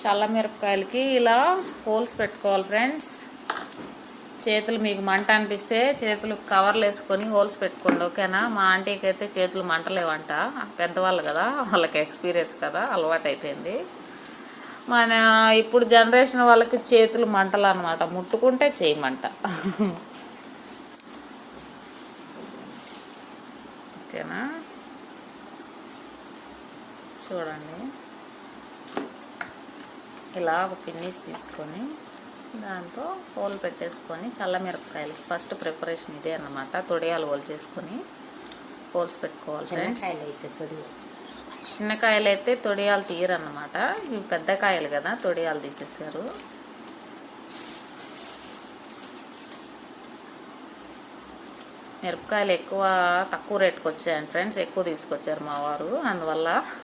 చల్ల మిరపకాయలకి ఇలా హోల్స్ పెట్టుకోవాలి ఫ్రెండ్స్. చేతులు మీకు మంట అనిపిస్తే చేతులు కవర్లు వేసుకొని హోల్స్ పెట్టుకోండి, ఓకేనా. మా ఆంటీకి అయితే చేతులు మంటలేవంట, పెద్దవాళ్ళు కదా, వాళ్ళకి ఎక్స్పీరియన్స్ కదా, అలవాటు అయిపోయింది. మన ఇప్పుడు జనరేషన్ వాళ్ళకి చేతులు మంటలు అనమాట, ముట్టుకుంటే చేయమంట. ఓకేనా, చూడండి. ఇలా ఒక పిన్నీస్ తీసుకొని దాంతో హోల్ పెట్టేసుకొని చల్లమిరపకాయలు ఫస్ట్ ప్రిపరేషన్ ఇదే అన్నమాట. తొడియాలు హోల్ చేసుకొని హోల్స్ పెట్టుకోవాలి ఫ్రెండ్స్. చిన్న కాయలు అయితే తొడియాలు తీయరన్నమాట, ఇవి పెద్ద కాయలు కదా, తొడియాలు తీసేసారు. మిరపకాయలు తక్కువ రేటుకి వచ్చాయండి ఫ్రెండ్స్, ఎక్కువ తీసుకొచ్చారు మా వారు, అందువల్ల